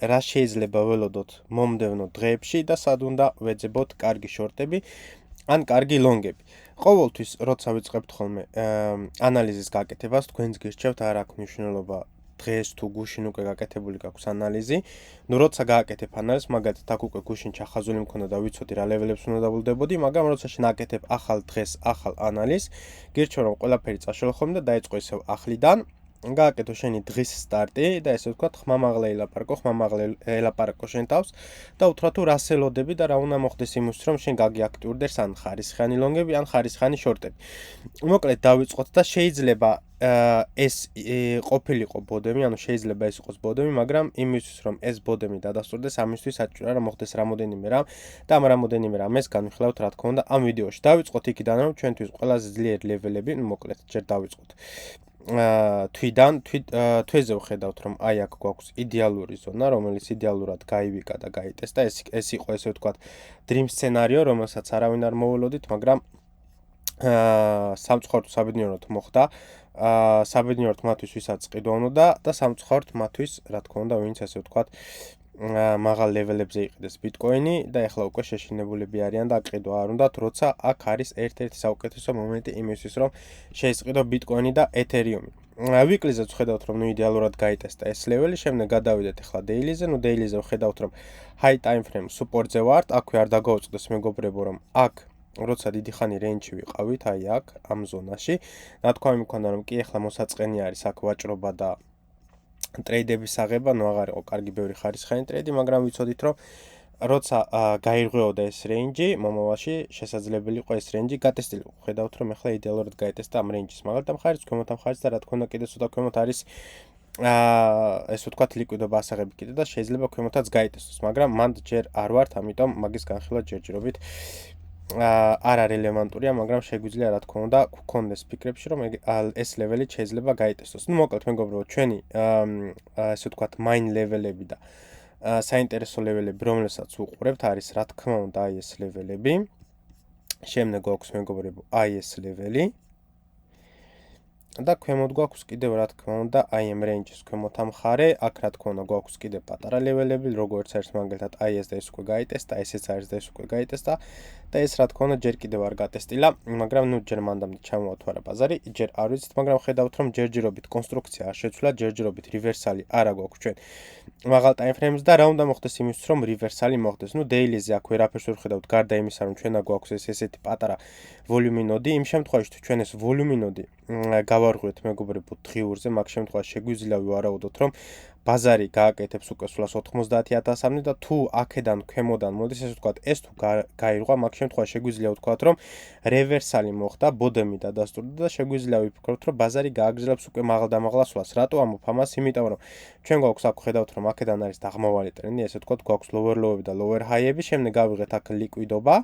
რა შეიძლება ველოდოთ მომდევნო დღეებში და სად უნდა ვეძებოთ კარგი შორტები ან კარგი ლონგები. ყოველთვის როცა ვიწყებთ ხოლმე ანალიზის გაკეთებას, თქვენს გირჩევთ არ აქვს მნიშვნელობა დღეს თუ გუშინ უკვე გაკეთებული გაქვს ანალიზი. ნუ როცა გააკეთებ ანალიზს, მაგალითად აქ უკვე გუშინ ჩახაზული მქონდა და ვიცოდი რა ლეველებს უნდა დავულდებოდი, მაგრამ როცა შენაკეთებ ახალ დღეს ახალ ანალიზს, გირჩევ რომ ყველაფერი წაშოლა ხოლმე და დაიწყო ისევ ახლიდან. გააკეთო შენი დღის სტარტი და ესე ვთქვათ, ხმამაღლა ელაპარაკო შენ თავს და უთხრა თუ რას ელოდები და რა უნდა მოხდეს იმისთვის, რომ შენ გაგიაქტიურდეს ან ხარისხიანი ლონგები, ან ხარისხიანი შორტები. მოკლედ დავიწყოთ და შეიძლება ეს ყოფილიყო ბოდემი, ანუ შეიძლება ეს იყოს ბოდემი, მაგრამ იმისთვის, რომ ეს ბოდემი დადასტურდეს, ამისთვის საჭიროა რომ მოხდეს რამოდენიმე რამ და ამ რამოდენიმე რამეს განვიხილავთ რა თქმა უნდა ამ ვიდეოში. დავიწყოთ იქიდან, რომ ჩვენთვის ყველაზე ძლიერი ლეველები, მოკლედ ჯერ დავიწყოთ. თვეზე ვხედავთ, რომ აი აქ გვაქვს იდეალური ზონა, რომელიც იდეალურად გაივიკა და გაიტესტა. ეს იყო ესე ვთქვათ dream scenario, რომელსაც არავინ არ მოველოდით, მაგრამ სამწუხაროდ საბედნიეროდ მოხდა. საბედნიეროდ მათთვის ვისაც ყიდვა უნდა და სამწუხაროდ მათთვის, რა თქმა უნდა, ვინც ესე ვთქვათ მაღალ ლეველებზე იყიდეს ბიტკოინი და ეხლა უკვე შეშინებულები არიან და ყიდვა არ უნდათ, როცა აქ არის ერთ-ერთი საუკეთესო მომენტი იმისთვის, რომ შეისყიდო ბიტკოინი და ეთერიუმი. ვიკლიზე ვხედავთ, რომ ნუ იდეალურად გაიტესტა ეს ლეველი, შემდეგ გადავიდეთ ეხლა დეილიზე, ნუ დეილიზე ვხედავთ, რომ high time frame support-ზე ვართ, აქვე არ დაგაუწყდეს მეგობრებო, რომ აქ როცა დიდი ხანი რეინჯი ვიყავით, აი აქ ამ ზონაში, ნათქვამი მქონდა, რომ კი ეხლა მოსაწყენი არის აქ ვაჭრობა და ტრეიდების აღება, ნუ აღარ იყო კარგი ბევრი ხარისხიანი ტრეიდი, მაგრამ ვიცოდით, რომ როცა გაირღვეოდა ეს რეინჯი, მომავალში შესაძლებელი იყო ეს რეინჯი გატესტილიყო. ხედავთ, რომ ეხლა იდეალურად გაეტესტა ამ რეინჯის მაგალითად მხარეს, ქვემოთ ამ მხარეს და რა თქმა უნდა კიდე ცოტა ქვემოთ არის ეს ვთქვათ ლიკვიდობა ასაღები კიდე და შეიძლება ქვემოთაც გაიტესტოს, მაგრამ მანდ ჯერ არ ვართ, ამიტომ მაგის განხილვა ჯერჯერობით არა რელევანტურია, მაგრამ შეგვიძლია რა თქმა უნდა გქონდეს ფიქრებში, რომ ეს ლეველი შეიძლება გაიტესტოს. ნუ მოკლედ მეგობრებო, ჩვენი ესე ვთქვათ მაინ ლეველები და საინტერესო ლეველები, რომელსაც ვუყურებთ, არის რა თქმა უნდა აი ეს ლეველები. შემდეგ გვაქვს მეგობრებო აი ეს ლეველი. და ქვემოთ გვაქვს კიდევ რა თქმა უნდა აი ამ რეინჯის ქვემოთ ამ მხარე, აქ რა თქმა უნდა გვაქვს კიდევ პატარა ლეველები, როგორც არის მაგალითად აი ეს და ეს უკვე გაიტესტა, ესეც არის და ეს უკვე გაიტესტა და ეს რა თქმა უნდა ჯერ კიდევ არ გატესტილა, მაგრამ ნუ ჯერ მანდამდე ჩამოვათ ვარა ბაზარი, ჯერ არ ვიცით, მაგრამ ხედავთ რომ ჯერჯერობით კონსტრუქცია არ შეცვლა, ჯერჯერობით რივერსალი არა გვაქვს ჩვენ მაღალ time frame-ს და რა უნდა მოხდეს იმისთვის, რომ რივერსალი მოხდეს. ნუ დეილიზე აქ ვერაფერს ვერ ხედავთ, გარდა იმისა, რომ ჩვენა გვაქვს ესეთი პატარა ვოლიუმი ნოდი, იმ შემთხვევაში თუ ჩვენ ეს ვოლიუმი ნოდი გავარღვიოთ მეგობრებო დღიურზე, მაგ შემთხვევაში შეგვიძლია ვივარაუდოთ, რომ ბაზარი გააკეთებს უკვე სულას 90,000-მდე და თუ აქედან ქვემოდან მოდის, ესე ვთქვათ, ეს თუ გაირღვა, მაგ შემთხვევაში შეგვიძლია ვთქვათ, რომ რევერსალი მოხდა, ბოდემი დადასტურდა და შეგვიძლია ვიფიქროთ, რომ ბაზარი გააგრძელებს უკვე მაღლა სულას. რატო ამბობ ამას? იმიტომ რომ ჩვენ გვაქვს აქ ხედავთ, რომ აქედან არის დაღმავალი ტრენდი, ესე ვთქვათ, გვაქვს lower low-ები და lower high-ები, შემდეგ გავიღეთ აქ ლიკვიდობა.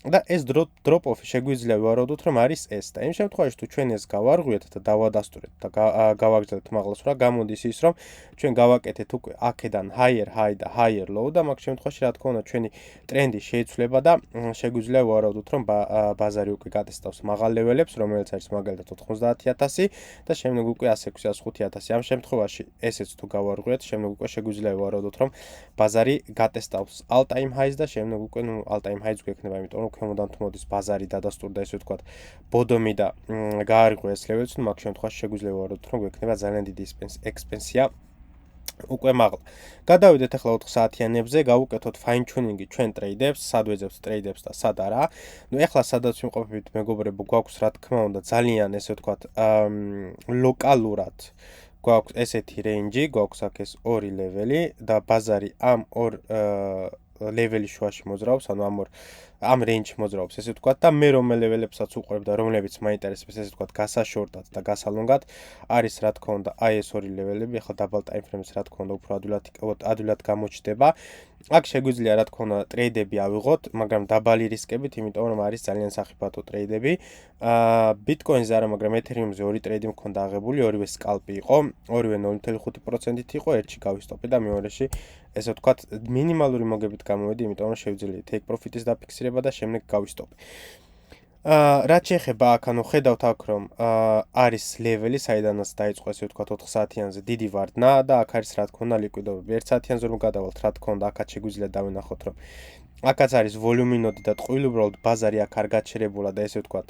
და ეს drop-off შეგვიძლია ვივარაუდოთ, რომ არის ეს და იმ შემთხვევაში თუ ჩვენ ეს გავარღვიეთ და დავადასტურეთ და გავაგრძელებთ მაღლას, რა გამოდის ის, რომ ჩვენ გავაკეთეთ უკვე აქედან higher high და higher low და მაგ შემთხვევაში რა თქმა უნდა ჩვენი ტრენდი შეიცვლება და შეგვიძლია ვივარაუდოთ, რომ ბაზარი უკვე გატესტავს მაღალ ლეველებს, რომელიც არის მაგალითად 90,000 და შემდეგ უკვე 106,500. ამ შემთხვევაში ესეც თუ გავარღვიეთ, შემდეგ უკვე შეგვიძლია ვივარაუდოთ, რომ ბაზარი გატესტავს all time highs და შემდეგ უკვე ნუ all time highs გვექნება, იმიტომ ქვემოდან თუ მოდის ბაზარი დადასტურდა ესე ვთქვათ ბოდომი და გაარღვია ეს ლეველიც, ნუ მაგ შემთხვევაში შეგვიძლია ვვარაუდოთ, რომ გვექნება ძალიან დიდი ექსპენსია უკვე მაღლა. გადავიდეთ ახლა 4 საათიანებზე, გავუკეთოთ fine tuning-ი ჩვენ ტრეიდებს, სად ვეძებთ ტრეიდებს და სად არა. ნუ ახლა სადაც ვიმყოფებით მეგობრებო, გვაქვს რა თქმა უნდა ძალიან ესე ვთქვათ ლოკალურად გვაქვს ესეთი რეინჯი, გვაქვს აქ ეს ორი ლეველი და ბაზარი ამ ორ ლეველის შუაში მოძრაობს, ანუ ამ რეინჯში მოძრაობს, ესე ვთქვათ, და მე რომ ლეველებსაც უყურებ და რომლებიც მაინტერესებს, ესე ვთქვათ, გასაშორტად და გასალონგად, არის რა თქმა უნდა აი ეს ორი ლეველები, ახლა double time frame-ს რა თქმა უნდა უფრო ადვილად გამოჩნდება. აქ შეგვიძლია რა თქმა უნდა ტრეიდები ავიღოთ, მაგრამ დაბალი რისკებით, იმიტომ რომ არის ძალიან სახიფათო ტრეიდები. ბიტკოინზე არა, მაგრამ ეთერიუმზე ორი ტრეიდი მქონდა აღებული, ორივე სკალპი იყო, ორივე 0.5%-ით იყო, ერთში გავისტოპე და მეორეში ესე ვთქვათ მინიმალური მოგებით გამოვედი, იმიტომ რომ შევძლიათ take profit-ის დაფიქსირება და შემდეგ გავისტოპე. რაც შეეხება აქ, ანუ ხედავთ აქ, რომ არის ლეველი, საიდანაც დაიწყო ესე ვთქვათ 4 საათიანზე დიდი ვარდნა და აქ არის რა თქმა უნდა ლიკვიდობები. 1 საათიანზე რომ გადავალთ, რა თქმა უნდა, აქაც შეგვიძლია დავინახოთ, რომ აქაც არის ვოლიუმინოდი და ტყუილი, უბრალოდ ბაზარი აქ არ გაჩერებულა და ესე ვთქვათ,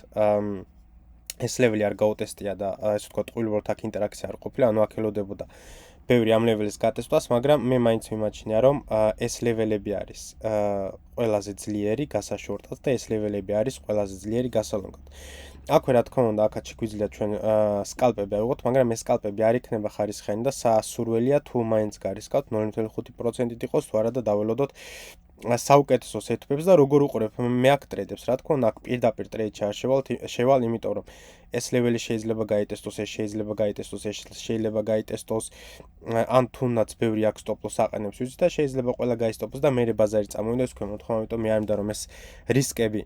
ეს ლეველი არ გაუტესტია და ესე ვთქვათ, ტყუილი უბრალოდ აქ ინტერაქცია არ ყოფილა, ანუ აქ ელოდებოდა ბევრი ამ ლეველის გატესტვას, მაგრამ მე მაინც მიმაჩნია, რომ ეს ლეველები არის ყველაზე ძლიერი გასაშორტად და ეს ლეველები არის ყველაზე ძლიერი გასალონგად. აქვე რა თქმა უნდა, აქაც შეგვიძლია ჩვენ სკალპები ავიღოთ, მაგრამ ეს სკალპები არ იქნება ხარისხიანი და სასურველია თუ მაინც გარისკავთ 0.5%-ით იყოს თუ არა და დაველოდოთ საუკეთესო სეტუპებს და როგორ უყურებ მე აქ ტრედებს, რა თქმა უნდა, აქ პირდაპირ ტრედში არ შევალ, იმიტომ რომ ეს ლეველი შეიძლება გაიტესტოს, ეს შეიძლება გაიტესტოს, ეს შეიძლება გაიტესტოს, ან თუნდაც ბევრი აქ სტოპლოს აყენებს ვიცი და შეიძლება ყველა გაისტოპოს და მე ბაზარი წამოვიდეს ქვემოთ, ხო, ამიტომ მე არ მინდა რომ ეს რისკები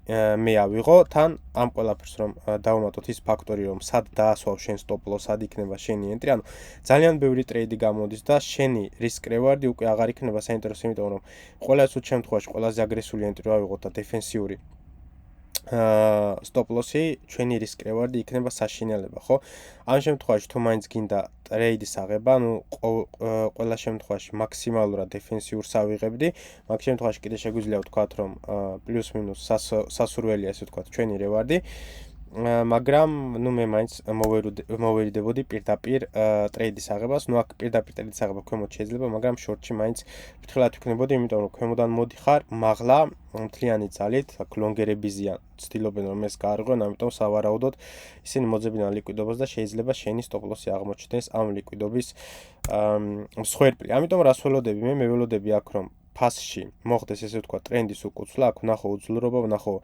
მე ავიღო, თან ამ ყველაფერს რომ დავუმატოთ ის ფაქტორი რომ სად დაასვავ შენ სტოპლოს, სად იქნება შენი ენტრი, ანუ ძალიან ბევრი ტრეიდი გამოდის და შენი რისკ რევარდი უკვე აღარ იქნება საინტერესო, იმიტომ რომ ყველა სულ შემთხვევაში ყველაზე აგრესიული ენტრი ავიღოთ და დეფენსიური სტოპლოსი ჩვენი რისკ რევარდი იქნება საშინელება, ხო? ამ შემთხვევაში თუ მაინც გინდა ტრეიდის აღება, ანუ ყველა შემთხვევაში მაქსიმალურად დეფენსიურს ავიღებდი, მაგ შემთხვევაში კიდე შეგვიძლია ვთქვათ, რომ პლუს მინუს სასურველია, ესე ვთქვათ, ჩვენი რევარდი, მაგრამ ნუ მე მაინც მოვერიდებოდი პირდაპირ ტრეიდის აღებას, ნუ აქ პირდაპირ ტრეიდის აღება ქვემოთ შეიძლება, მაგრამ შორტში მაინც ფრთხილად ვიქნებოდი, იმიტომ რომ ქვემოდან მოდიხარ, მაღლა მთლიანი ძალით, აქ ლონგერებიზიან ცდილობენ რომ ეს გაარღვიონ, ამიტომ სავარაუდოდ ისინი მოძებნიან ლიკვიდობას და შეიძლება შენი სტოპლოსი აღმოჩნდეს ამ ლიკვიდობის მსხვერპლი. ამიტომ რას ველოდები მე? მე ველოდები აქ რომ ფასში მოხდეს ესე ვთქვათ ტრენდის უკუცვლა, აქ ვნახო უძლურობა, ვნახო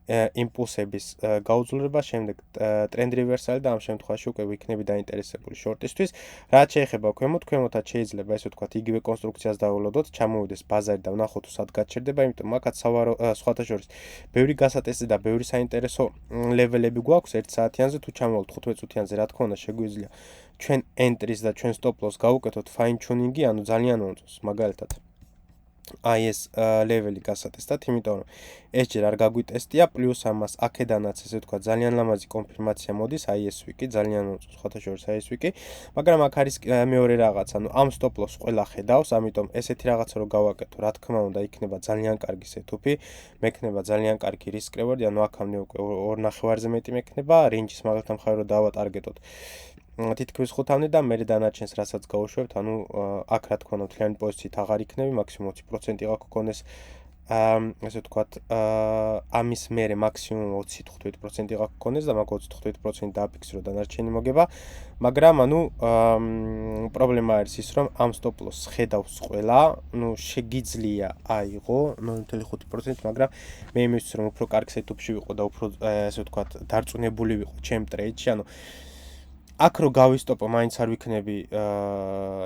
იმპულსების გაუძლურება, შემდეგ ტრენდ რივერსალი და ამ შემთხვევაში უკვე ვიქნები დაინტერესებული შორტისთვის. რაც შეეხება ქვემოთაც შეიძლება ესე ვთქვათ იგივე კონსტრუქციას დაველოდოთ, ჩამოვიდეს ბაზარი და ვნახოთ თუ სად გაჩერდება, იმიტომ მაგაც სხვათა შორის ბევრი გასატესტი და ბევრი საინტერესო ლეველები გვაქვს 1 საათიანზე თუ ჩამოვალთ 15 წუთიანზე, რა თქმა უნდა შეგვიძლია ჩვენ ენტრის და ჩვენ სტოპლოს გავუკეთოთ ფაინ ჩუნინგი, ანუ ძალიან უწოს, მაგალითად აი ეს ლეველი გასატესტად, იმიტომ რომ ეს ჯერ არ გაგვიტესტია, პლუს ამას აქედანაც ესე ვთქვათ ძალიან ლამაზი კონფირმაცია მოდის, აი ეს ვიკი, ძალიან სხვათა შორის აი ეს ვიკი, მაგრამ აქ არის მეორე რაღაც, ანუ ამ სტოპლოს ყველა ხედავს, ამიტომ ესეთი რაღაცა რო გავაკეთო, რა თქმა უნდა, იქნება ძალიან კარგი სეტუპი, მექნება ძალიან კარგი რისკ რევარდი, ანუ აქამდე უკვე 2.5-ზე მეტი მექნება, რენჯის მაგალითად მხარე რო დავატარგეტოთ თითქმის 5-მდე და მე დანარჩენს რასაც გავუშვებთ, ანუ აქ რა თქმა უნდა მთლიანი პოზიციით აღარ იქნები, მაქსიმუმ 20% იყო გქონდეს ესე ვთქვათ, ამის მერე მაქსიმუმ 20-15% იყო გქონდეს და მაგ 20-15% დააფიქსირო დანარჩენი მოგება, მაგრამ ანუ პრობლემა არის ის, რომ ამ სტოპლოს ხედავს ყველა, ну შეგიძლია აიღო 0.5%, მაგრამ მე იმისთვის რომ უფრო კარგ სეტუპში ვიყო და უფრო ესე ვთქვათ, დარწმუნებული ვიყო ჩემ ტრეიდში, ანუ აქ რო გავისტოპო, მაინც არ ვიქნები,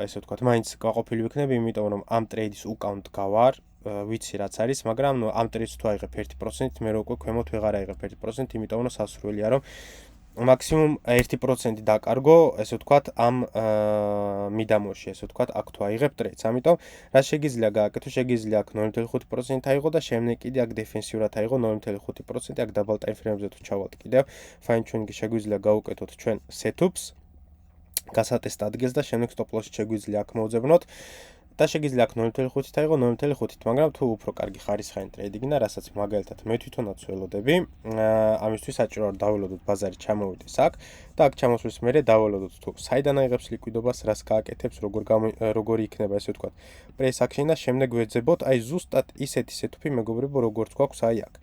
ესე ვთქვათ, მაინც გაყოფილი ვიქნები, იმიტომ რომ ამ ტრეიდის უკაუნტ გავარ, ვიცი რაც არის, მაგრამ ნუ ამ ტრეიდს თუ აიღებ 1%, მე რო უკვე ქვემოთ ვეღარ აიღებ 1%, იმიტომ რომ სასურველია რომ მაქსიმუმ 1% დაკარგო, ესე ვთქვათ, ამ მიდამოში, ესე ვთქვათ, აქ თუ აიღებ ტრეიდს. ამიტომ რა შეგიძლია გააკეთო, შეგიძლია აქ 0.5% აიღო და შემდეგ კიდე აქ დეფენსიურად აიღო 0.5%, აქ დაბალ ტაიმ ფრეიმზე თუ ჩავალთ კიდევ, ფაინ ჩუნინგი შეგვიძლია გავუკეთოთ ჩვენ სეტუპს, გასატესტ ადგილს და შემდეგ სტოპლოსი შეგვიძლია აქ მოვძებნოთ. და შეგიძლია აქ 0.5-ით აიღო 0.5-ით, მაგრამ თუ უფრო კარგი ხარისხიანი ტრეიდი გინდა, რასაც მაგალითად მე თვითონაც ველოდები, ამისთვის საჭიროა დაველოდოთ ბაზარი ჩამოვიდეს აქ და აქ ჩამოსვლის მერე დაველოდოთ თუ საიდან აიღებს ლიკვიდობას, რას გააკეთებს, როგორი იქნება ესე ვთქვათ, პრეს აქშენი და შემდეგ ვეძებოთ აი ზუსტად ისეთი სეტუპი მეგობრებო, როგორც გვაქვს აი აქ.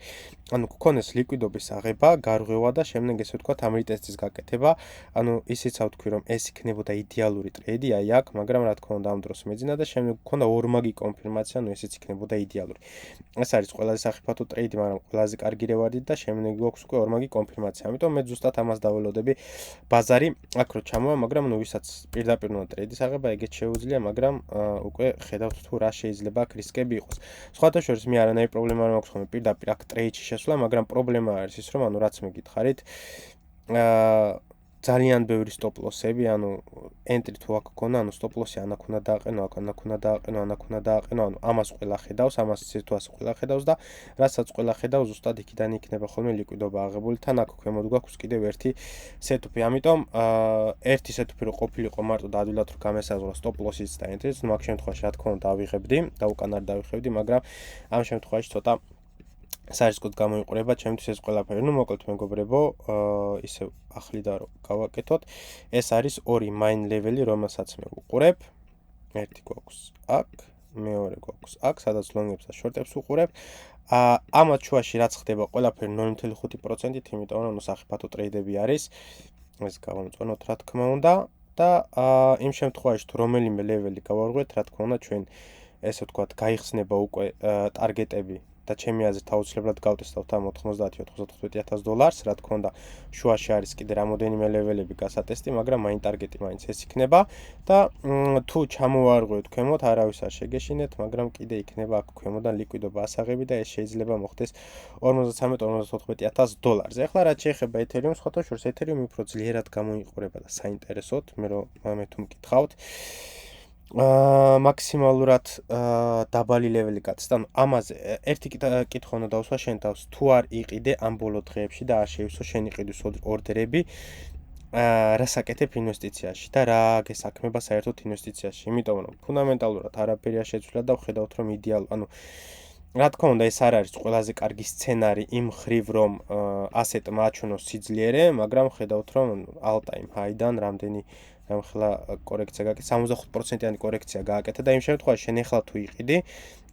ანუ გქონდეს ლიკვიდობის აღება, გარღვევა და შემდეგ ესე ვთქვათ, ამ რიტესტის გაკეთება, ანუ ისიც ავთქვი რომ ეს იქნებოდა იდეალური ტრეიდი აი აქ, მაგრამ რა თქმა უნდა ამ დროს მეძინა და გქონდა ორმაგი კონფირმაცია, ну ესეც იქნებოდა იდეალური. ეს არის ყველაზე სახიფათო ტრეიდი, მაგრამ ყველაზე კარგი რევარდი და შემდეგ გვაქვს უკვე ორმაგი კონფირმაცია. ამიტომ მე ზუსტად ამას დაველოდები ბაზარი აქ რო ჩამოვა, მაგრამ ну ვისაც პირდაპირ უნდა ტრეიდის აღება, ეგეც შეუძლია, მაგრამ უკვე ხედავთ თუ რა შეიძლება აქ რისკები იყოს. სხვათა შორის მე არანაირი პრობლემა არ მაქვს ხოლმე პირდაპირ აქ ტრეიდში შესვლა, მაგრამ პრობლემა არის ის, რომ ანუ რაც მე გითხარით, ძალიან ბევრი stop loss-ები, ანუ entry თუ აქ გქონა, ანუ stop loss-ი ანაკ უნდა დააყენო, აქ ანაკ უნდა დააყენო, ანაკ უნდა დააყენო, ანუ ამას ყველა ხედავს, ამას სიტუაციას ყველა ხედავს და რასაც ყველა ხედავს, ზუსტად იქიდან იქნება ხოლმე ლიკვიდობა აღებული. თან აქ ქვემოთ გვაქვს კიდევ ერთი setup-ი. ამიტომ ერთი setup-ი რო ყოფილიყო მარტო და ადვილად რო გამესაზღვრა stop loss-იც და entry-ც, ნუ აქ შემთხვევაში რა თქმა უნდა დავიღებდი და უკან არ დავიხევდი, მაგრამ ამ შემთხვევაში ცოტა სარისკოდ გამოიყურება ჩემთვის ეს ყველაფერი. ნუ მოკლედ მეგობრებო, ისე ახლიდან რომ გავაკეთოთ, ეს არის ორი main level-ი, რომელსაც მე ვუყურებ. ერთი გვაქვს აქ, მეორე გვაქვს აქ, სადაც long-ებს და short-ებს ვუყურებ. ამათ შუაში რაც ხდება, ყველაფერი 0.5%-ით, იმიტომ რომ სახიფათო ტრეიდები არის. ეს გავამწვანოთ რა თქმა უნდა და იმ შემთხვევაში თუ რომელიმე level-ი გავარღვიეთ, რა თქმა უნდა ჩვენ ესე ვთქვათ, გაიხსნება უკვე ტარგეტები და ჩემი აზრით აუცილებლად გავტესტავთ ამ 90-95,000 დოლარს, რა თქმა უნდა, შუაში არის კიდე რამოდენიმე ლეველები გასატესტი, მაგრამ მაინ ტარგეტი მაინც ეს იქნება და თუ ჩამოვარღვიოთ ქვემოთ, არავის არ შეგეშინეთ, მაგრამ კიდე იქნება აქ ქვემოდან ლიკვიდობა ასაღები და ეს შეიძლება მოხდეს 53-54,000 დოლარზე. ახლა რაც შეეხება ეთერიუმს, ხოთა შორს ეთერიუმი უფრო ძლიერად გამოიყურება და საინტერესოდ, მე თუ მკითხავთ მაქსიმალურად დაბალი ლეველი გაცდა. ანუ ამაზე ერთი კითხვა უნდა დავსვა შენ თავს, თუ არ იყიდე ამ ბოლო დღეებში და არ შეივსო შენი ყიდვის ორდერები, რა საკეთებ ინვესტიციაში და რა გესაქმება საერთოდ ინვესტიციაში, იმიტომ რომ ფუნდამენტალურად არაფერი არ შეცვლა და ვხედავთ რომ ანუ რა თქმა უნდა ეს არ არის ყველაზე კარგი სცენარი იმ ხრივ რომ ასეტმა აჩვენოს სიძლიერე, მაგრამ ხედავთ რომ all time high-დან რამდენი ახლა კორექცია გააკეთა 65%-იანი კორექცია გააკეთა და იმ შემთხვევაში შენ ახლა თუ იყიდი,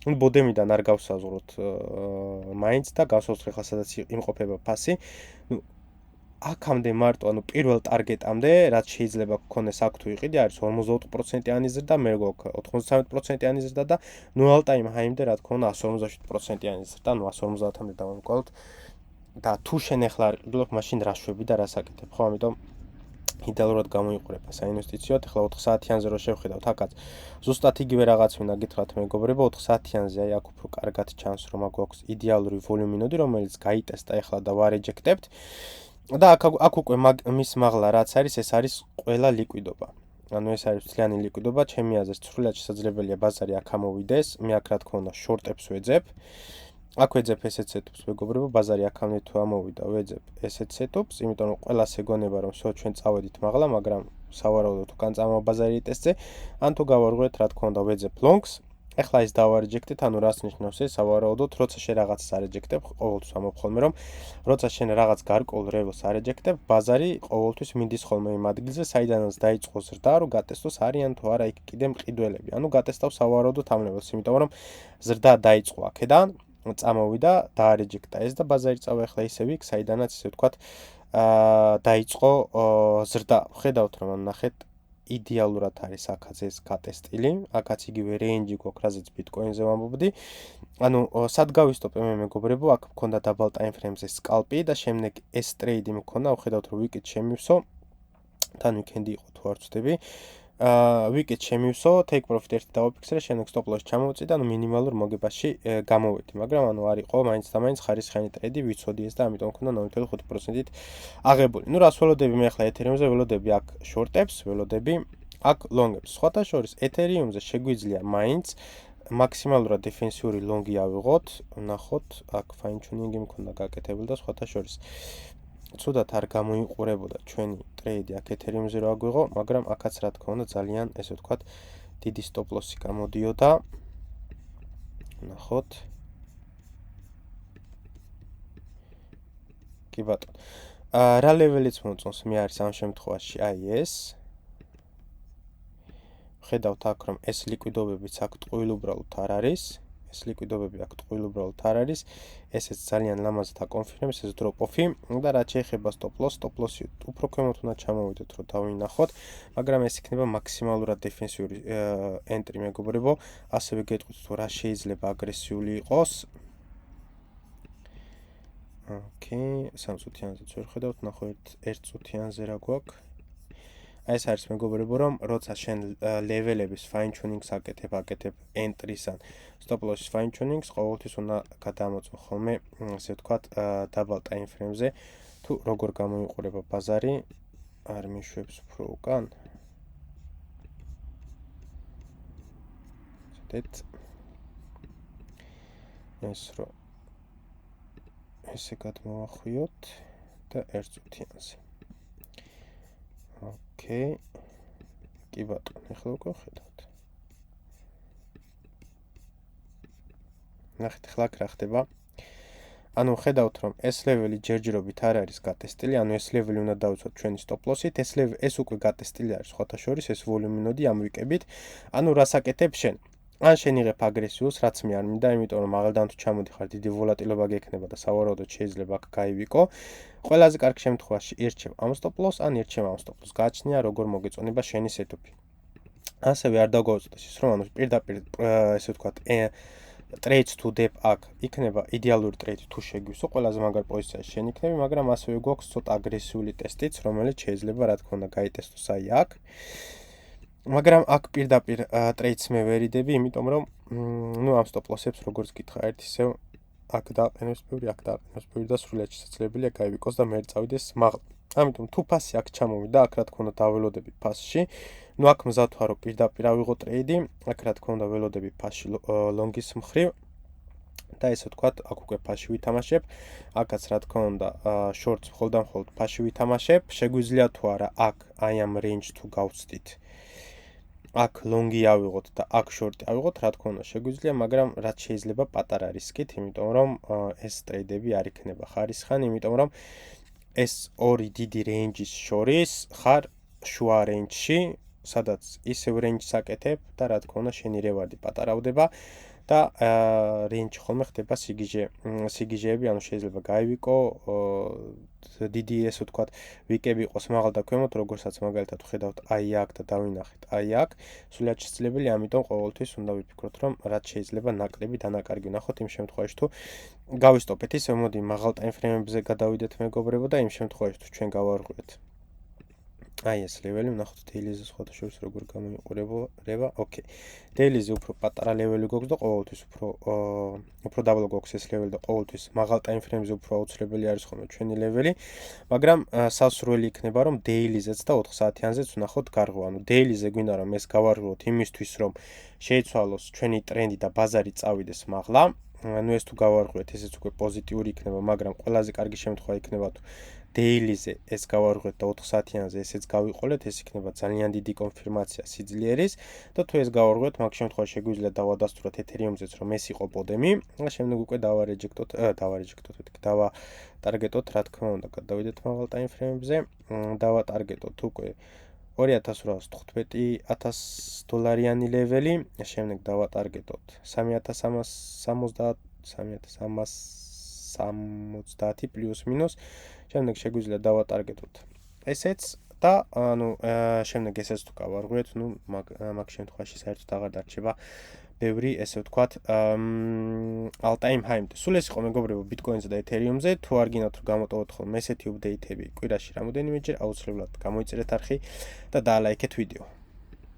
ნუ ბოდემიდან არ გავსაზღვროთ მაინც და გასავსრე ახლა სადაც იმყოფება ფასი. ნუ აქამდე მარტო, ანუ პირველ ტარგეტამდე, რაც შეიძლება გქონდეს აქ თუ იყიდი, არის 45%-იანი ზრდა, მე გვაქვს 93%-იანი ზრდა და ნუ all time high-მდე, რა თქმა უნდა, 157%-იანი ზრდა, ნუ 150-მდე დავამკვალოთ. და თუ შენ ახლა არ იყიდულობ, მაშინ რა შვები და რა საკეთებ, ხო? ამიტომ იდეალურად გამოიყურება საინვესტიციოდ. ახლა 4 საათიანზე რო შევხედავთ, აქაც ზუსტად იგივე რაღაც მინდა გითხრათ მეგობრებო, 4 საათიანზე აი აქ უფრო კარგად ჩანს, რომ აქ გვაქვს იდეალური ვოლიუმინოდი, რომელიც გაიტესტა ახლა და ვარეჯექტებთ. და აქ უკვე მის მაღლა რაც არის, ეს არის ყველა ლიკვიდობა. ანუ ეს არის მთლიანი ლიკვიდობა, ჩემი აზრით სრულად შესაძლებელია ბაზარი აქ ამოვიდეს. მე აქ რა თქმა უნდა short-ებს ვეძებ. აქ ვეძებ ესეთ setups მეგობრებო, ბაზარი აქამდე თუ ამოვიდა, ვეძებ ესეთ setups, იმიტომ რომ ყველას ეგონება რომ всё ჩვენ წავედით მაღლა, მაგრამ სავარაუდოდ უკან წამოვა ბაზარი ტესტზე, ან თუ გავარღვიეთ, რა თქმა უნდა, ვეძებ longs. ახლა ის დავარეჯექტეთ, ანუ რას ნიშნავს ეს? სავარაუდოდ, როცა შენ რაღაცასარეჯექტებ, ყოველთვის ამბობ ხოლმე, რომ როცა შენ რაღაც გარკვეულ level-სარეჯექტებ, ბაზარი ყოველთვის მიდის ხოლმე იმ ადგილზე, საიდანაც დაიწყო ზრდა, რომ გატესტოს არიან თუ არა იქ კიდე მყიდველები. ანუ გატესტავს სავარაუდოდ ამ level-ს, იმიტომ რომ ზრდა დაიწყო აქედან, წამოვიდა და არეჯექტა ეს და ბაზარი წავა ახლა ისევ იქ, საიდანაც ისე ვთქვათ, დაიწყო ზრდა. ხედავთ რომ ნახეთ იდეალურად არის აქაც ეს გატესტილი, აქაც იგივე რეინჯი გვაქვს, რაზეც ბიტკოინზე ვამბობდი. ანუ სად გავისტოპე მე მეგობრებო, აქ მქონდა double time frame-ზე scalp-ი და შემდეგ ეს ტრეიდი მქონდა, ხედავთ რომ ვიკეთ შემივსო, თან weekend-ი იყო თუ არ ვცდები. weekend შემივსო, take profit ერთი დავაფიქსრე, შემდეგ stop loss ჩამოვწი და მინიმალურ მოგებაში გამოვედი, მაგრამ ანუ არ იყო მაინც და მაინც ხარისხიანი ტრეიდი, ვიცოდი ეს და ამიტომ მქონდა 0.5%-ით აღებული. ნუ რას ველოდები მე ახლა ეთერიუმზე, ველოდები აქ short-ებს, ველოდები აქ long-ებს. სხვათა შორის ეთერიუმზე შეგვიძლია მაინც მაქსიმალურად დეფენსიური long-ი ავიღოთ, ნახოთ, აქ fine tuning-ი მქონდა გაკეთებული და სხვათა შორის ცუდად არ გამოიყურებოდა ჩვენი ტრეიდი აქ ეთერიუმზე რო აგვიღო, მაგრამ აქაც რა თქმა უნდა ძალიან ესე ვთქვათ დიდი stop loss-ი გამოდიოდა. ნახოთ. კი ბატონო. რა level-იც მომწონს მე არის ამ შემთხვევაში აი ეს. ხედავთ აქ რომ ეს ლიკვიდობებიც აქ ტყუილ უბრალოდ არ არის. ეს ლიკვიდობები აქ ტყუილ უბრალოდ არ არის. ესეც ძალიან ლამაზად აკონფირმებს ეს drop-off-ი და რაც შეეხება stop loss-ი უფრო ქვემოთ უნდა ჩამოვიდეთ რომ დავინახოთ, მაგრამ ეს იქნება მაქსიმალურად დეფენსიური entry მეგობრებო, ასევე გეტყვით თუ რა შეიძლება აგრესიული იყოს. ოკეი, 3 წუთიანზეც ვერ ხედავთ, ნახოთ 1 წუთიანზე რა გვაქვს. აი ეს არის მეგობრებო, რომ როცა შენ level-ების fine tuning-ს აკეთებ entry-ს ან stop loss-ის fine tuning-ს, ყოველთვის უნდა გადამოწმო ხოლმე, ასე ვთქვათ, double time frame-ზე, თუ როგორ გამოიყურება ბაზარი. არ მიშვებს უფრო უკან. ცოტეთ ეს რო ესე გადმოვახვიოთ და ერთ წუთიანზე. ოკეი. კი ბატონო, ახლა უკვე ხედავთ. ნახეთ, ახლა რა ხდება? ანუ ხედავთ, რომ ეს ლეველი ჯერჯერობით არ არის გატესტილი, ანუ ეს ლეველი უნდა დავიცვათ ჩვენი stop loss-ით, ეს უკვე გატესტილი არის სხვათა შორის, ეს ვოლიუმი ნოდი ამ ვიკებით. ანუ რას აკეთებ შენ? ან შენ იღებ აგრესიულს, რაც მე არ მინდა, იმიტომ რომ მაღალდან თუ ჩამოდიხარ, დიდი ვოლატილობა გექნება და სავარაუდოდ შეიძლება აქ გაივიკო. ყველაზე კარგ შემთხვევაში ირჩევ ამ stop loss, ან ირჩევ ამ stop loss. გააჩნია როგორ მოგეწონება შენი setup-ი. ასევე არ დაგვაუწყდეს ის, რომ ანუ პირდაპირ ესე ვთქვათ, trades to dep აქ იქნება იდეალური trade თუ შეგვისო, ყველაზე მაგარ პოზიციაში შენ იქნები, მაგრამ ასევე გვაქვს ცოტა აგრესიული ტესტიც, რომელიც შეიძლება რა თქმა უნდა გაიტესტოს აი აქ. მაგრამ აქ პირდაპირ trades მე ვერიდები, იმიტომ რომ ნუ ამ stop loss-ებს როგორც გითხრა, ერთ ისევ აქ დააყენებს ბევრი, აქ დააყენებს ბევრი და სრულიად შესაძლებელია გაივიკოს და მე წავიდეს მაღლა. ამიტომ თუ ფასი აქ ჩამოვიდა, აქ რა თქმა უნდა დაველოდები ფასში. ნუ აქ მზად ვარ რომ პირდაპირ ავიღო ტრეიდი, აქ რა თქმა უნდა ველოდები ფასში ლონგის მხრივ და ესე ვთქვათ, აქ უკვე ფასში ვითამაშებ. აქაც რა თქმა უნდა შორტს მხოლოდ და მხოლოდ ფასში ვითამაშებ. შეგვიძლია თუ არა აქ აი ამ range თუ გავცდით. აქ ლონგი ავიღოთ და აქ შორტი ავიღოთ, რა თქმა უნდა შეგვიძლია, მაგრამ რაც შეიძლება პატარა რისკით, იმიტომ რომ ეს ტრეიდები არ იქნება ხარისხანი, იმიტომ რომ ეს ორი დიდი range-ის შორის ხარ შუა range-ში, სადაც ისევ range-ს აკეთებ და რა თქმა უნდა შენი რევარდი პატარავდება და range ხოლმე ხდება სიგიჟეები, ანუ შეიძლება გაივიკო დიდი ესე ვთქვათ, ვიკები იყოს მაღალ და ქვემოთ, როგორცაც მაგალითად ხედავთ აი აქ და დავინახეთ აი აქ, სულიად შესაძლებელია, ამიტომ ყოველთვის უნდა ვიფიქროთ, რომ რაც შეიძლება ნაკლები დანაკარგი ვნახოთ იმ შემთხვევაში თუ გავისტოპეთ ისე, მოდი მაღალ ტაიმფრეიმებზე გადავიდეთ მეგობრებო და იმ შემთხვევაში თუ ჩვენ გავარღვიოთ აი ეს ლეველი, ვნახოთ დეილიზე სხვათა შორის როგორ გამოიყურება. ოკეი. დეილიზე უფრო პატარა ლეველი გვაქვს და ყოველთვის უფრო დაბლა გვაქვს ეს ლეველი და ყოველთვის მაღალ ტაიმფრეიმზე უფრო აუცილებელი არის ხოლმე ჩვენი ლეველი, მაგრამ სასურველი იქნება რომ დეილიზეც და 4 საათიანზეც ვნახოთ გარღვევა. ანუ დეილიზე გვინდა რომ ეს გავარღვიოთ იმისთვის რომ შეიცვალოს ჩვენი ტრენდი და ბაზარი წავიდეს მაღლა. ანუ ეს თუ გავარღვიოთ, ესეც უკვე პოზიტიური იქნება, მაგრამ ყველაზე კარგი შემთხვევა იქნება თუ დეილიზე ეს გავარღვიოთ და 4 საათიანზე ესეც გავიყოლეთ, ეს იქნება ძალიან დიდი კონფირმაცია სიძლიერის და თუ ეს გავარღვიოთ, მაგ შემთხვევაში შეგვიძლია დავადასტუროთ ეთერიუმზეც, რომ ეს იყო პოდემი, და შემდეგ უკვე დავატარგეტოთ, რა თქმა უნდა, გადავიდეთ მაღალ ტაიმფრეიმებზე, დავატარგეტოთ უკვე $2315 ლეველი, შემდეგ დავატარგეტოთ 3360 პლუს მინუს, შემდეგ შეგვიძლია დავატარგეტოთ ესეც და ანუ შემდეგ ესეც თუ გავარღვიოთ, ნუ მაგ შემთხვევაში საერთოდ აღარ დარჩება ბევრი, ესე ვთქვათ, all time high-მდე. სულ ეს იყო მეგობრებო ბიტკოინზე და ეთერიუმზე. თუ არ გინდათ რომ გამოტოვოთ ხოლმე ესეთი აპდეიტები კვირაში რამოდენიმეჯერ, აუცილებლად გამოიწერეთ არხი და დაალაიქეთ ვიდეო.